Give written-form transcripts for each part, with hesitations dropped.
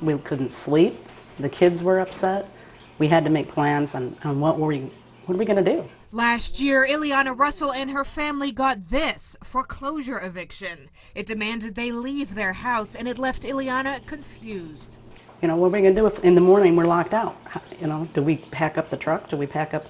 We couldn't sleep. The kids were upset. We had to make plans on what are we going to do? Last year, Ileana Russell and her family got this foreclosure eviction. It demanded they leave their house, and it left Ileana confused. What are we going to do if in the morning we're locked out? Do we pack up the truck? Do we pack up,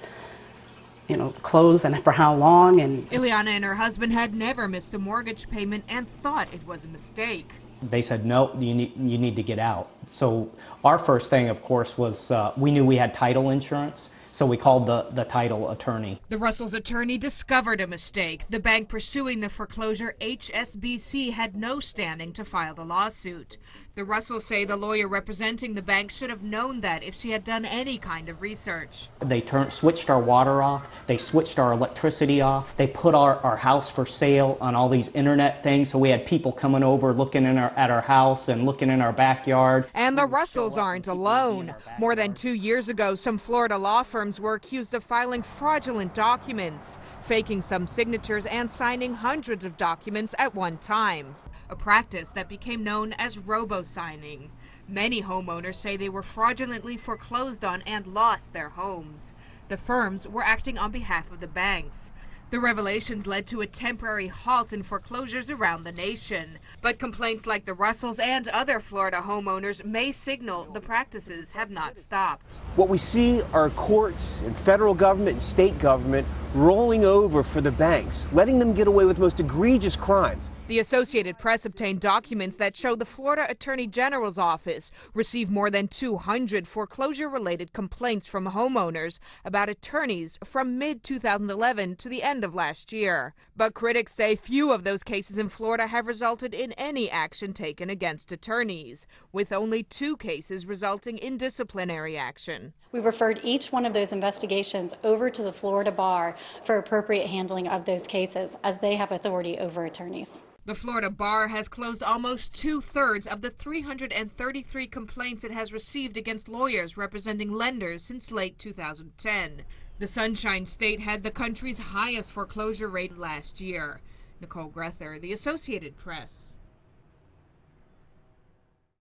clothes, and for how long? And Ileana and her husband had never missed a mortgage payment and thought it was a mistake. They said, no, you need to get out. So our first thing, of course, was we knew we had title insurance. So we called the title attorney. The Russells' attorney discovered a mistake. The bank pursuing the foreclosure, HSBC, had no standing to file the lawsuit. The Russells say the lawyer representing the bank should have known that if she had done any kind of research. They switched our water off. They switched our electricity off. They put our house for sale on all these internet things. So we had people coming over looking at our house and looking in our backyard. And the Russells aren't alone. More than 2 years ago, some Florida law firms were accused of filing fraudulent documents, faking some signatures and signing hundreds of documents at one time. A practice that became known as robo-signing. Many homeowners say they were fraudulently foreclosed on and lost their homes. The firms were acting on behalf of the banks. The revelations led to a temporary halt in foreclosures around the nation. But complaints like the Russells and other Florida homeowners may signal the practices have not stopped. What we see are courts and federal government and state government rolling over for the banks, letting them get away with most egregious crimes. The Associated Press obtained documents that show the Florida Attorney General's office received more than 200 foreclosure-related complaints from homeowners about attorneys from mid-2011 to the end of last year. But critics say few of those cases in Florida have resulted in any action taken against attorneys, with only 2 cases resulting in disciplinary action. We referred each one of those investigations over to the Florida Bar for appropriate handling of those cases, as they have authority over attorneys. The Florida Bar has closed almost 2/3 of the 333 complaints it has received against lawyers representing lenders since late 2010. The Sunshine State had the country's highest foreclosure rate last year. Nicole Grether, The Associated Press.